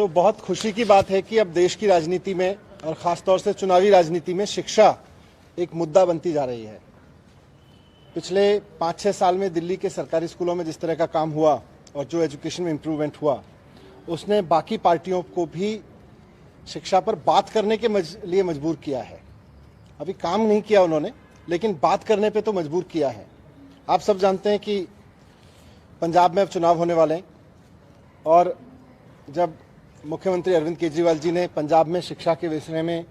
बहुत खुशी की बात है कि अब देश की राजनीति में और खासतौर से चुनावी राजनीति में शिक्षा एक मुद्दा बनती जा रही है। पिछले 5-6 साल में दिल्ली के सरकारी स्कूलों में जिस तरह का काम हुआ और जो एजुकेशन में इम्प्रूवमेंट हुआ, उसने बाकी पार्टियों को भी शिक्षा पर बात करने के लिए मजबूर किया है। अभी काम नहीं किया उन्होंने, लेकिन बात करने पे तो मजबूर किया है। आप सब जानते हैं कि पंजाब में अब चुनाव होने वाले हैं और जब मुख्यमंत्री अरविंद केजरीवाल जी ने पंजाब में शिक्षा के विषय में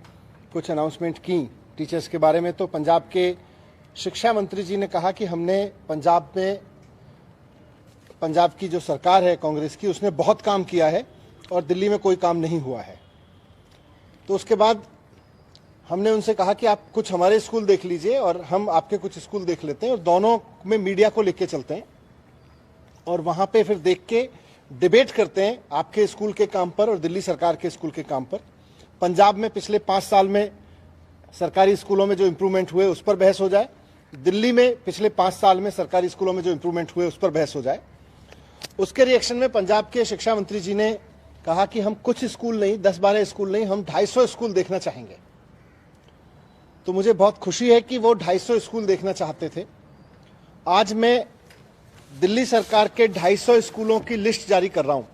कुछ अनाउंसमेंट की टीचर्स के बारे में, तो पंजाब के शिक्षा मंत्री जी ने कहा कि हमने पंजाब की जो सरकार है कांग्रेस की, उसने बहुत काम किया है और दिल्ली में कोई काम नहीं हुआ है। तो उसके बाद हमने उनसे कहा कि आप कुछ हमारे स्कूल देख लीजिए और हम आपके कुछ स्कूल देख लेते हैं और दोनों में मीडिया को लेके चलते हैं और वहां पे फिर देख के डिबेट करते हैं आपके स्कूल के काम पर और दिल्ली सरकार के स्कूल के काम पर। पंजाब में पिछले 5 साल में सरकारी स्कूलों में जो इम्प्रूवमेंट हुए उस पर बहस हो जाए, दिल्ली में पिछले 5 साल में सरकारी स्कूलों में जो इम्प्रूवमेंट हुए उस पर बहस हो जाए। उसके रिएक्शन में पंजाब के शिक्षा मंत्री जी ने कहा कि हम कुछ स्कूल नहीं, 10-12 स्कूल नहीं, हम 250 स्कूल देखना चाहेंगे। तो मुझे बहुत खुशी है कि वो 250 स्कूल देखना चाहते थे। आज मैं दिल्ली सरकार के 250 स्कूलों की लिस्ट जारी कर रहा हूं।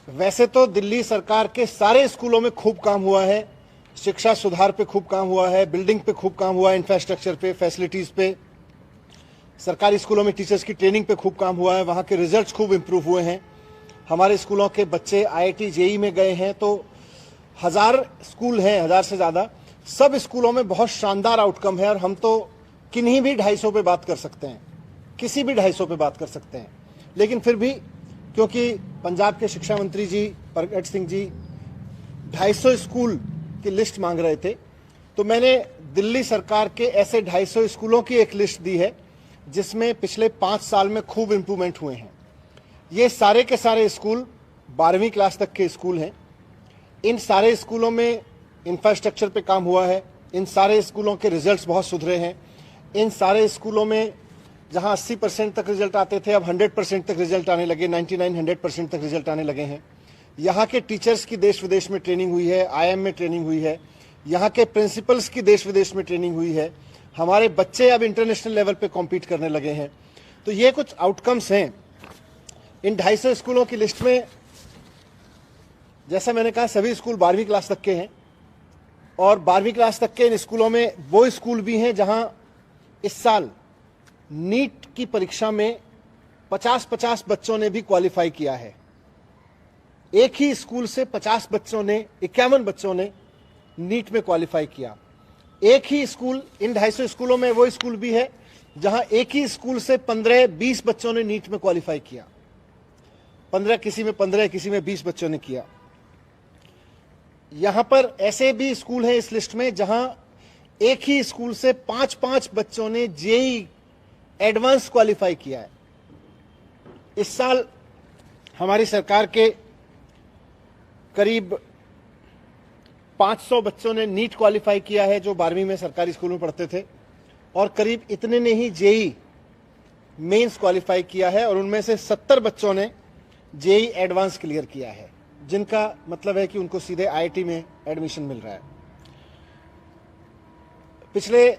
वैसे तो दिल्ली सरकार के सारे स्कूलों में खूब काम हुआ है, शिक्षा सुधार पे खूब काम हुआ है, बिल्डिंग पे खूब काम हुआ है, इंफ्रास्ट्रक्चर पे, फैसिलिटीज पे, सरकारी स्कूलों में टीचर्स की ट्रेनिंग पे खूब काम हुआ है, वहां के रिजल्ट्स खूब इंप्रूव हुए हैं। हमारे स्कूलों के बच्चे IIT JEE में गए हैं, तो 1000 स्कूल हैं, 1000 से ज्यादा। सब स्कूलों में बहुत शानदार आउटकम है और हम तो किन्हीं भी 250 पे बात कर सकते हैं, किसी भी 250 पे बात कर सकते हैं। लेकिन फिर भी क्योंकि पंजाब के शिक्षा मंत्री जी प्रगट सिंह जी 250 स्कूल की लिस्ट मांग रहे थे, तो मैंने दिल्ली सरकार के ऐसे 250 स्कूलों की एक लिस्ट दी है जिसमें पिछले 5 साल में खूब इंप्रूवमेंट हुए हैं। ये सारे के सारे स्कूल 12वीं क्लास तक के स्कूल हैं। इन सारे स्कूलों में इंफ्रास्ट्रक्चर पे काम हुआ है, इन सारे स्कूलों के रिजल्ट्स बहुत सुधरे हैं। इन सारे स्कूलों में जहां 80% तक रिजल्ट आते थे, अब 100% तक रिजल्ट आने लगे, 99-100% तक रिजल्ट आने लगे हैं। यहाँ के टीचर्स की देश विदेश में ट्रेनिंग हुई है, IIM में ट्रेनिंग हुई है, यहाँ के प्रिंसिपल्स की देश विदेश में ट्रेनिंग हुई है। हमारे बच्चे अब इंटरनेशनल लेवल पे कॉम्पीट करने लगे हैं। तो ये कुछ आउटकम्स हैं। इन 250 स्कूलों की लिस्ट में जैसा मैंने कहा सभी स्कूल 12वीं क्लास तक के हैं और 12वीं क्लास तक के इन स्कूलों में वो स्कूल भी हैं जहां इस साल नीट की परीक्षा में 50-50 बच्चों ने भी क्वालिफाई किया है। एक ही स्कूल से 50 बच्चों ने, 51 बच्चों ने नीट में क्वालिफाई किया। एक ही स्कूल, इन 250 स्कूलों में वो स्कूल भी है जहां एक ही स्कूल से 15-20 बच्चों ने नीट में क्वालिफाई किया। 15 किसी में 15, किसी में 20 बच्चों ने किया। यहां पर ऐसे भी स्कूल हैं इस लिस्ट में जहां एक ही स्कूल से 5-5 बच्चों ने JEE एडवांस क्वालिफाई किया है। इस साल हमारी सरकार के करीब 500 बच्चों ने नीट क्वालिफाई किया है जो 12वीं में सरकारी स्कूल में पढ़ते थे, और करीब इतने ने ही JEE मेंस क्वालिफाई किया है और उनमें से 70 बच्चों ने JEE एडवांस क्लियर किया है, जिनका मतलब है कि उनको सीधे IIT में एडमिशन मिल रहा है। पिछले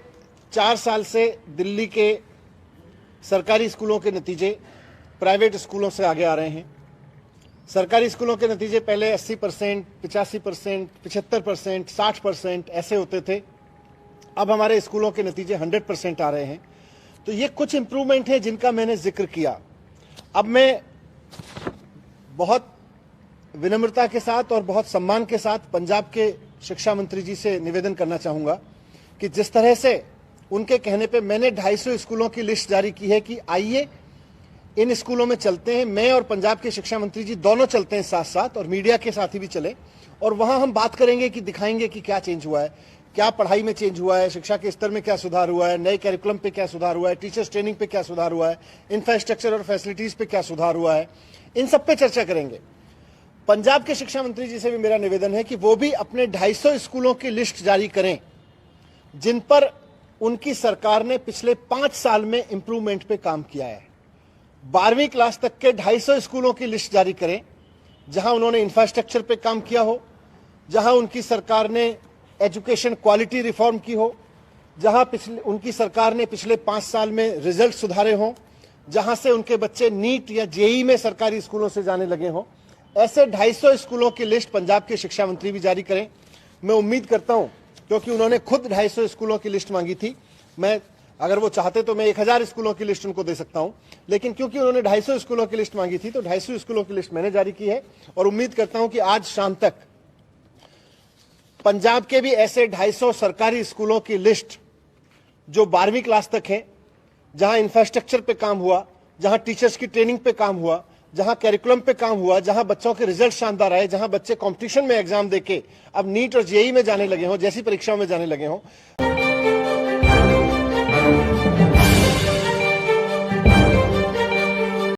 4 साल से दिल्ली के सरकारी स्कूलों के नतीजे प्राइवेट स्कूलों से आगे आ रहे हैं। सरकारी स्कूलों के नतीजे पहले 80%, 85%, 75%, 60% ऐसे होते थे। अब हमारे स्कूलों के नतीजे 100% आ रहे हैं। तो ये कुछ इंप्रूवमेंट है जिनका मैंने जिक्र किया। अब मैं बहुत विनम्रता के साथ और बहुत सम्मान के साथ पंजाब के शिक्षा मंत्री जी से निवेदन करना चाहूंगा कि जिस तरह से उनके कहने पे मैंने 250 स्कूलों की लिस्ट जारी की है कि आइए इन स्कूलों में चलते हैं। मैं और पंजाब के शिक्षा मंत्री जी दोनों चलते हैं साथ साथ, और मीडिया के साथ ही भी चले, और वहां हम बात करेंगे कि दिखाएंगे कि क्या चेंज हुआ है, क्या पढ़ाई में चेंज हुआ है, शिक्षा के स्तर में क्या सुधार हुआ है, नए कैरिकुलम पे क्या सुधार हुआ है, टीचर्स ट्रेनिंग पे क्या सुधार हुआ है, इंफ्रास्ट्रक्चर और फैसिलिटीज पे क्या सुधार हुआ है। इन सब पे चर्चा करेंगे। पंजाब के शिक्षा मंत्री जी से भी मेरा निवेदन है कि वो भी अपने 250 स्कूलों की लिस्ट जारी करें जिन पर उनकी सरकार ने पिछले 5 साल में इंप्रूवमेंट पे काम किया है। 12वीं क्लास तक के 250 स्कूलों की लिस्ट जारी करें जहां उन्होंने इंफ्रास्ट्रक्चर पे काम किया हो, जहां उनकी सरकार ने एजुकेशन क्वालिटी रिफॉर्म की हो, जहां उनकी सरकार ने पिछले 5 साल में रिजल्ट सुधारे हों, जहां से उनके बच्चे नीट या जेई में सरकारी स्कूलों से जाने लगे हों, ऐसे 250 स्कूलों की लिस्ट पंजाब के शिक्षा मंत्री भी जारी करें। मैं उम्मीद करता हूं, क्योंकि उन्होंने खुद 250 स्कूलों की लिस्ट मांगी थी, मैं अगर वो चाहते तो मैं 1000 स्कूलों की लिस्ट उनको दे सकता हूं, लेकिन क्योंकि उन्होंने 250 स्कूलों की लिस्ट मांगी थी तो 250 स्कूलों की लिस्ट मैंने जारी की है और उम्मीद करता हूं कि आज शाम तक पंजाब के भी ऐसे 250 सरकारी स्कूलों की लिस्ट जो 12वीं क्लास तक है, जहां इंफ्रास्ट्रक्चर पे काम हुआ, जहां टीचर्स की ट्रेनिंग पे काम हुआ, जहां कैरिकुलम पे काम हुआ, जहां बच्चों के रिजल्ट शानदार आए, जहां बच्चे कंपटीशन में एग्जाम देके अब नीट और जेई में जाने लगे हों, जैसी परीक्षाओं में जाने लगे हों।